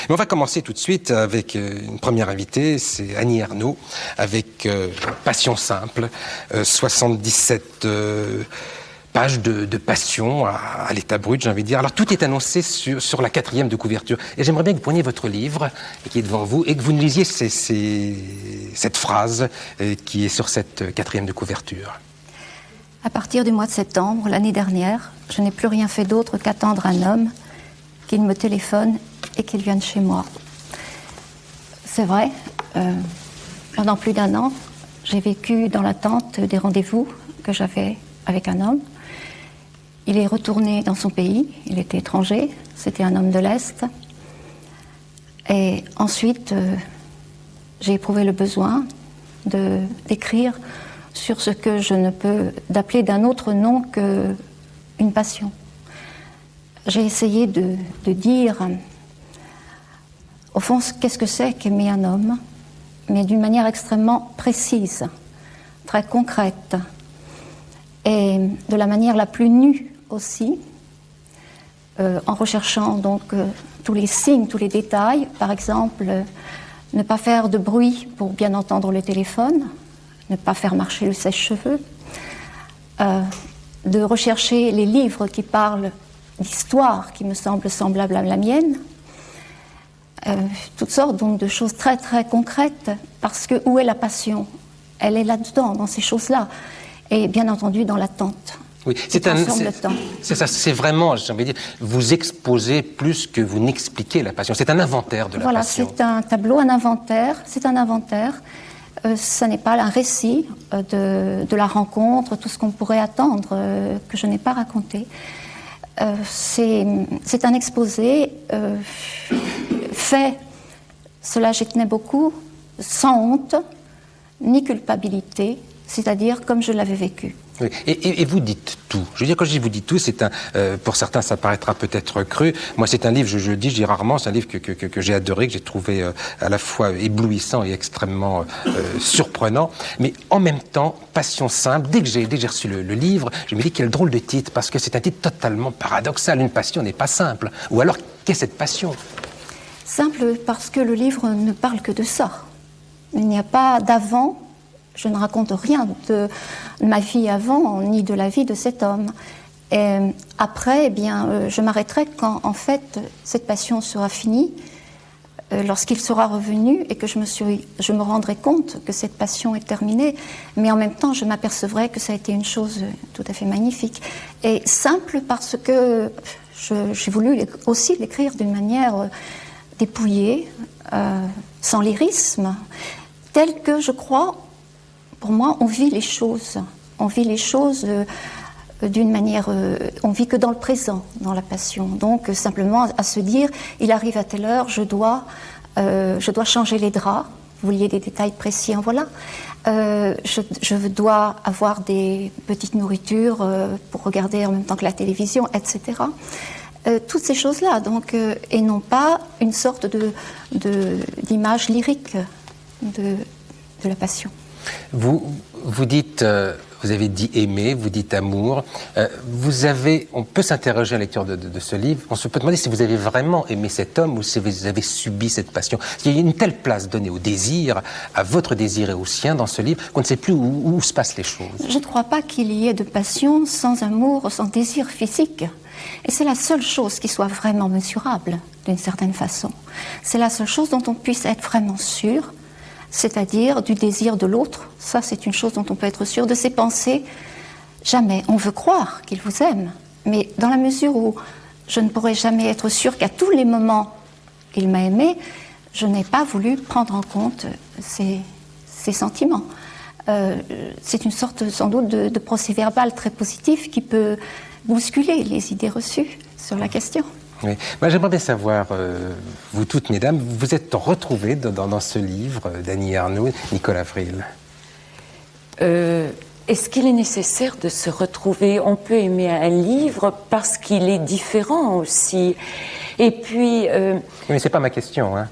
Mais on va commencer tout de suite avec une première invitée, c'est Annie Ernaux, avec Passion simple, 77 pages de passion à l'état brut, j'ai envie de dire. Alors tout est annoncé sur la 4e de couverture. Et j'aimerais bien que vous preniez votre livre qui est devant vous et que vous nous lisiez cette phrase qui est sur cette 4e de couverture. À partir du mois de septembre, l'année dernière, je n'ai plus rien fait d'autre qu'attendre un homme, qu'il me téléphone et qu'il vienne chez moi. C'est vrai, pendant plus d'1 an, j'ai vécu dans l'attente des rendez-vous que j'avais avec un homme. Il est retourné dans son pays, il était étranger, c'était un homme de l'Est. Et ensuite, j'ai éprouvé le besoin d'écrire sur ce que je ne peux d'appeler d'un autre nom qu'une passion. J'ai essayé de dire, au fond, qu'est-ce que c'est qu'aimer un homme, mais d'une manière extrêmement précise, très concrète, et de la manière la plus nue aussi, en recherchant donc tous les signes, tous les détails. Par exemple, ne pas faire de bruit pour bien entendre le téléphone, ne pas faire marcher le sèche-cheveux, de rechercher les livres qui parlent d'histoire qui me semblent semblables à la mienne, toutes sortes donc de choses très très concrètes, parce que où est la passion? Elle est là-dedans, dans ces choses-là, et bien entendu dans l'attente. Oui, c'est vraiment, j'ai envie de dire, vous exposez plus que vous n'expliquez la passion. C'est un inventaire de la passion. Voilà, c'est un tableau, un inventaire, c'est un inventaire. Ça n'est pas un récit de la rencontre, tout ce qu'on pourrait attendre, que je n'ai pas raconté. C'est un exposé fait, cela j'y tenais beaucoup, sans honte, ni culpabilité, c'est-à-dire comme je l'avais vécu. Oui. Et vous dites tout. Je veux dire, quand je dis vous dites tout, c'est pour certains, ça paraîtra peut-être cru. Moi, c'est un livre, je dis rarement, c'est un livre que j'ai adoré, que j'ai trouvé à la fois éblouissant et extrêmement surprenant. Mais en même temps, Passion simple, dès que j'ai reçu le livre, je me dis quel drôle de titre, parce que c'est un titre totalement paradoxal. Une passion n'est pas simple. Ou alors, qu'est-ce que cette passion? Simple parce que le livre ne parle que de ça. Il n'y a pas d'avant. Je ne raconte rien de ma vie avant, ni de la vie de cet homme. Et après, eh bien, je m'arrêterai quand, en fait, cette passion sera finie, lorsqu'il sera revenu et que je me rendrai compte que cette passion est terminée. Mais en même temps, je m'apercevrai que ça a été une chose tout à fait magnifique. Et simple parce que j'ai voulu aussi l'écrire d'une manière dépouillée, sans lyrisme, telle que, je crois, pour moi, on vit les choses. On vit les choses d'une manière... on vit que dans le présent, dans la passion. Donc, simplement à se dire, il arrive à telle heure, je dois changer les draps. Vous vouliez des détails précis, en voilà. Je dois avoir des petites nourritures pour regarder en même temps que la télévision, etc. Toutes ces choses-là, donc, et non pas une sorte d'image lyrique de la passion. Vous dites, vous avez dit aimer, vous dites amour. On peut s'interroger à la lecture de ce livre. On se peut demander si vous avez vraiment aimé cet homme ou si vous avez subi cette passion. Il y a une telle place donnée au désir, à votre désir et au sien dans ce livre, qu'on ne sait plus où se passent les choses. Je ne crois pas qu'il y ait de passion sans amour, sans désir physique. Et c'est la seule chose qui soit vraiment mesurable, d'une certaine façon. C'est la seule chose dont on puisse être vraiment sûr, c'est-à-dire du désir de l'autre. Ça, c'est une chose dont on peut être sûr. De ses pensées, jamais. On veut croire qu'il vous aime, mais dans la mesure où je ne pourrai jamais être sûre qu'à tous les moments il m'a aimée, je n'ai pas voulu prendre en compte ses sentiments. C'est une sorte, sans doute, de procès-verbal très positif qui peut bousculer les idées reçues sur la question. Oui. Moi, j'aimerais bien savoir, vous toutes, mesdames, vous êtes retrouvées dans ce livre d'Annie Ernaux, Nicolas Avril. Est-ce qu'il est nécessaire de se retrouver? On peut aimer un livre parce qu'il est différent aussi. Et puis... Oui, mais c'est pas ma question, hein.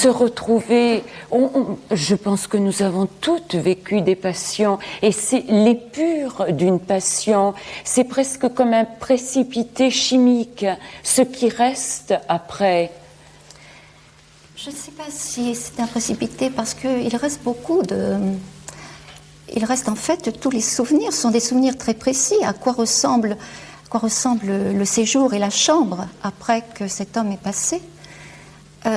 se retrouver. Je pense que nous avons toutes vécu des passions, et c'est l'épure d'une passion. C'est presque comme un précipité chimique, ce qui reste après. Je ne sais pas si c'est un précipité parce qu'il reste beaucoup de... Il reste en fait tous les souvenirs, ce sont des souvenirs très précis. À quoi ressemble le séjour et la chambre après que cet homme est passé.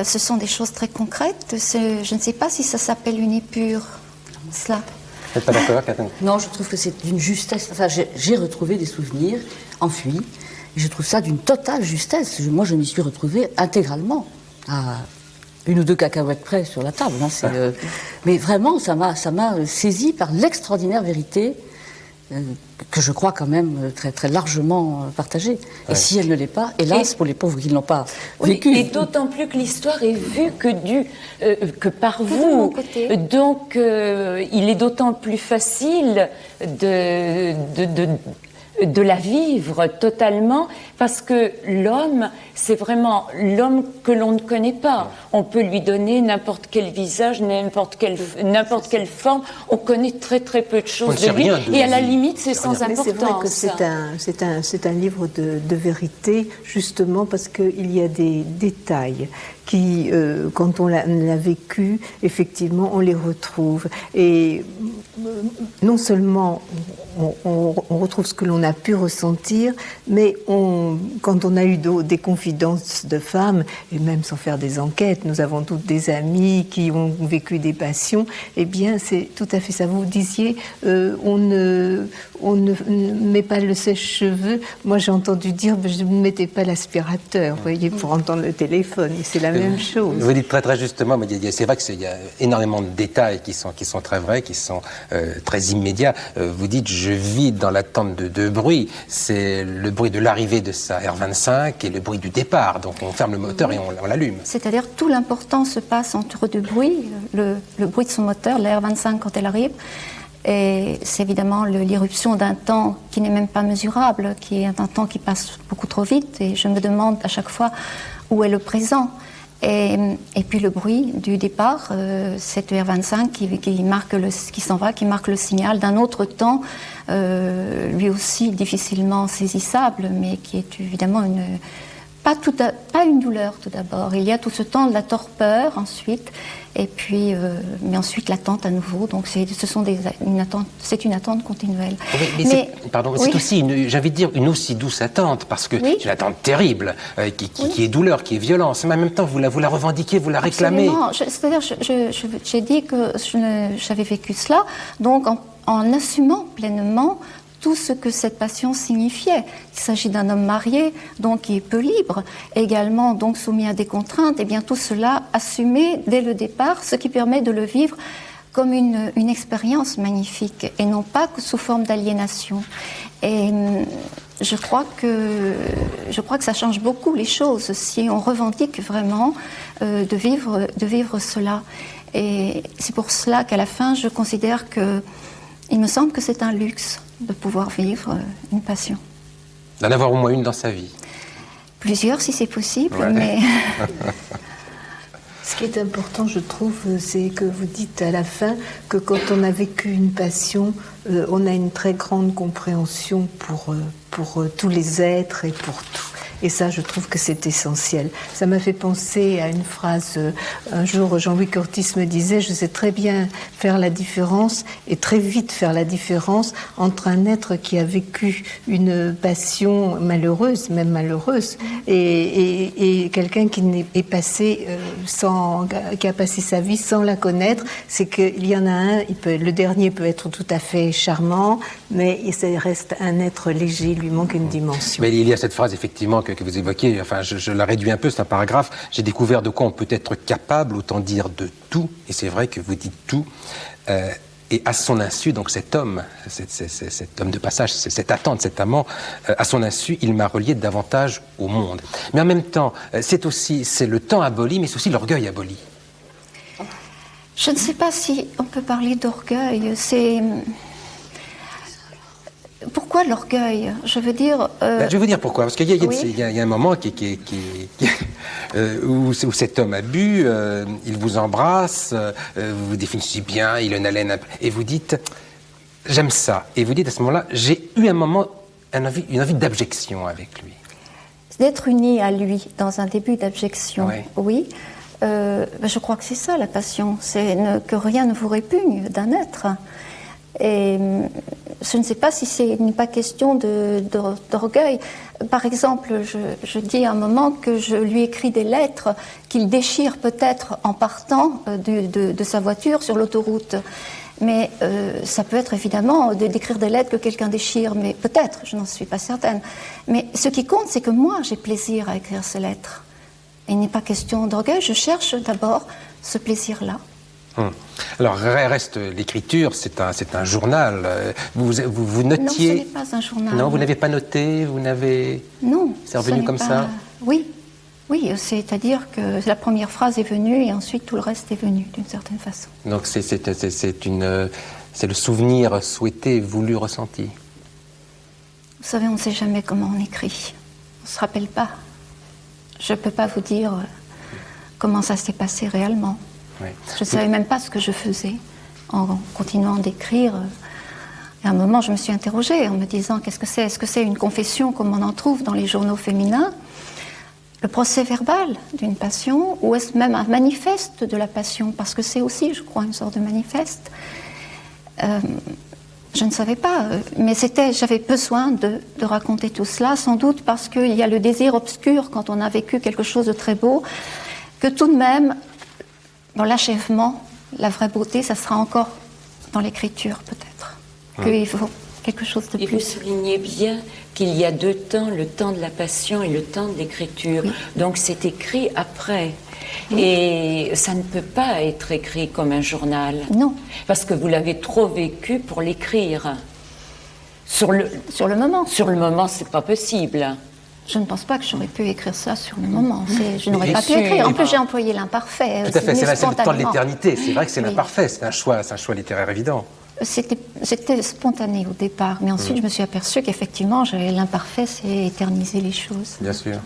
Ce sont des choses très concrètes. Je ne sais pas si ça s'appelle une épure, cela. Vous n'êtes pas d'accord, Catherine? Non, je trouve que c'est d'une justesse. Enfin, j'ai retrouvé des souvenirs enfuis. Et je trouve ça d'une totale justesse. Moi, je m'y suis retrouvée intégralement. À une ou deux cacahuètes près sur la table. Hein, mais vraiment, ça m'a saisi par l'extraordinaire vérité que je crois quand même très, très largement partagée. Et si elle ne l'est pas, hélas, pour les pauvres qui ne l'ont pas vécu. Et d'autant plus que l'histoire est vue que par vous. Donc, il est d'autant plus facile de la vivre totalement, parce que l'homme, c'est vraiment l'homme que l'on ne connaît pas. On peut lui donner n'importe quel visage, n'importe quelle forme. On connaît très très peu de choses de lui, et à la limite, c'est sans importance. C'est vrai que c'est un livre de vérité, justement parce qu'il y a des détails qui, quand on l'a vécu, effectivement, on les retrouve. Et non seulement on retrouve ce que l'on a pu ressentir, mais quand on a eu des confidences de femmes, et même sans faire des enquêtes, nous avons toutes des amies qui ont vécu des passions, eh bien c'est tout à fait ça. Vous disiez, on ne met pas le sèche-cheveux. Moi j'ai entendu dire, je ne mettais pas l'aspirateur, vous voyez, pour entendre le téléphone, et c'est la même chose. Vous dites très très justement, mais c'est vrai qu'il y a énormément de détails qui sont très vrais, qui sont très immédiats. Vous dites, je vis dans l'attente de deux bruits. C'est le bruit de l'arrivée de sa R25 et le bruit du départ. Donc on ferme le moteur et on l'allume. C'est-à-dire tout l'important se passe entre deux bruits. Le bruit de son moteur, la R25 quand elle arrive, et c'est évidemment l'irruption d'un temps qui n'est même pas mesurable, qui est un temps qui passe beaucoup trop vite. Et je me demande à chaque fois où est le présent. Et puis le bruit du départ, cette R25 qui s'en va, qui marque le signal d'un autre temps, lui aussi difficilement saisissable, mais qui est évidemment pas une douleur tout d'abord. Il y a tout ce temps de la torpeur ensuite, et puis, mais ensuite l'attente à nouveau. Donc c'est une attente continuelle. Mais c'est aussi, j'ai envie de dire, une aussi douce attente, parce que c'est une attente terrible, qui est douleur, qui est violence. Mais en même temps, vous la revendiquez, vous la réclamez. C'est-à-dire, j'ai dit que j'avais vécu cela, donc en assumant pleinement tout ce que cette passion signifiait. Il s'agit d'un homme marié, donc qui est peu libre, également donc soumis à des contraintes, et bien tout cela assumé dès le départ, ce qui permet de le vivre comme une expérience magnifique, et non pas que sous forme d'aliénation. Et je crois que ça change beaucoup les choses si on revendique vraiment de vivre cela. Et c'est pour cela qu'à la fin, je considère il me semble que c'est un luxe de pouvoir vivre une passion. D'en avoir au moins une dans sa vie. Plusieurs, si c'est possible, ouais. Mais... Ce qui est important, je trouve, c'est que vous dites à la fin que quand on a vécu une passion, on a une très grande compréhension pour tous les êtres et pour tout. Et ça, je trouve que c'est essentiel. Ça m'a fait penser à une phrase. Un jour, Jean-Louis Curtis me disait « Je sais très bien faire la différence et très vite faire la différence entre un être qui a vécu une passion malheureuse, même malheureuse, et quelqu'un qui est passé qui a passé sa vie sans la connaître. C'est qu'il y en a un, le dernier peut être tout à fait charmant, mais ça reste un être léger, il lui manque une dimension. » Mais il y a cette phrase, effectivement, que vous évoquiez, enfin, je la réduis un peu, c'est un paragraphe. J'ai découvert de quoi on peut être capable, autant dire de tout, et c'est vrai que vous dites tout, et à son insu, donc cet homme de passage, cette attente, cet amant, à son insu, il m'a relié davantage au monde. Mais en même temps, c'est le temps aboli, mais c'est aussi l'orgueil aboli. Je ne sais pas si on peut parler d'orgueil, Pourquoi l'orgueil? Je veux dire... Je vais vous dire pourquoi. Parce qu'il y a un moment qui où cet homme a bu, il vous embrasse, vous vous définissez bien, il a une haleine, et vous dites « j'aime ça ». Et vous dites à ce moment-là, j'ai eu un moment, une envie d'abjection avec lui. D'être unie à lui dans un début d'abjection, Ouais. oui. Je crois que c'est ça la passion, c'est que rien ne vous répugne d'un être. Et je ne sais pas si c'est pas question d'orgueil. Par exemple, je dis à un moment que je lui écris des lettres qu'il déchire peut-être en partant de sa voiture sur l'autoroute. Mais ça peut être évidemment d'écrire des lettres que quelqu'un déchire, mais peut-être, je n'en suis pas certaine. Mais ce qui compte, c'est que moi, j'ai plaisir à écrire ces lettres. Il n'est pas question d'orgueil, je cherche d'abord ce plaisir-là. Alors, reste l'écriture, c'est un journal. Vous notiez... Non, ce n'est pas un journal. Non, vous n'avez pas noté, vous n'avez... Non. C'est revenu comme ça? Oui. Oui, c'est-à-dire que la première phrase est venue et ensuite tout le reste est venu, d'une certaine façon. Donc, c'est le souvenir souhaité, voulu, ressenti. Vous savez, on ne sait jamais comment on écrit. On ne se rappelle pas. Je ne peux pas vous dire comment ça s'est passé réellement. Oui. Je ne savais même pas ce que je faisais en continuant d'écrire. Et à un moment, je me suis interrogée en me disant qu'est-ce que c'est? Est-ce que c'est une confession comme on en trouve dans les journaux féminins, le procès verbal d'une passion, ou est-ce même un manifeste de la passion? Parce que c'est aussi, je crois, une sorte de manifeste. Je ne savais pas, mais j'avais besoin de raconter tout cela, sans doute parce qu'il y a le désir obscur quand on a vécu quelque chose de très beau, que tout de même, dans l'achèvement, la vraie beauté, ça sera encore dans l'écriture peut-être, qu'il faut quelque chose de Et plus. vous soulignez bien qu'il y a deux temps, le temps de la passion et le temps de l'écriture. Oui. Donc c'est écrit après. Oui. Et ça ne peut pas être écrit comme un journal. Non. Parce que vous l'avez trop vécu pour l'écrire. Sur le moment, c'est pas possible. Je ne pense pas que j'aurais pu écrire ça sur le moment. Je n'aurais Bien pas pu sûr. écrire. En plus, j'ai employé l'imparfait. Tout à fait, c'est le temps de spontanément. l'éternité. C'est vrai que c'est Oui. l'imparfait, c'est un choix littéraire évident. C'était spontané au départ, mais ensuite je me suis aperçue qu'effectivement, l'imparfait, c'est éterniser les choses. Bien sûr.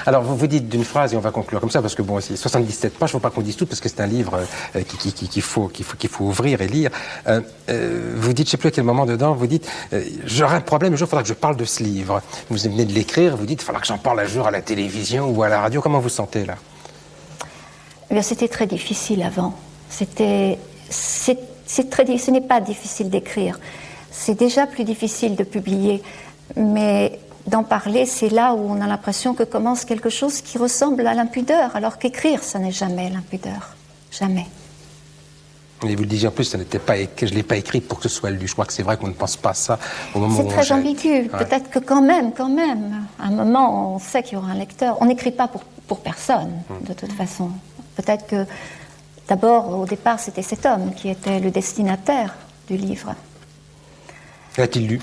Alors, vous dites d'une phrase, et on va conclure comme ça, parce que bon, c'est 77 pages, il ne faut pas qu'on dise tout, parce que c'est un livre qu'il faut ouvrir et lire. Vous dites, je ne sais plus à quel moment dedans, vous dites, j'aurai un problème, un jour, il faudra que je parle de ce livre. Vous venez de l'écrire, vous dites, il faudra que j'en parle un jour à la télévision ou à la radio. Comment vous sentez, là? Eh bien, c'était très difficile avant. Ce n'est pas difficile d'écrire. C'est déjà plus difficile de publier, mais d'en parler, c'est là où on a l'impression que commence quelque chose qui ressemble à l'impudeur, alors qu'écrire, ça n'est jamais l'impudeur. Jamais. Et vous le disiez en plus, je ne l'ai pas écrit pour que ce soit lu. Je crois que c'est vrai qu'on ne pense pas ça au moment où on C'est très jette. ambigu. Ouais. Peut-être que quand même, à un moment, on sait qu'il y aura un lecteur. On n'écrit pas pour personne, de toute façon. Peut-être que, d'abord, au départ, c'était cet homme qui était le destinataire du livre. L'a-t-il lu?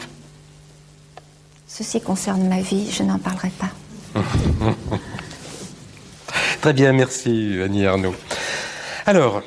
Ceci concerne ma vie, je n'en parlerai pas. Très bien, merci Annie Ernaux. Alors,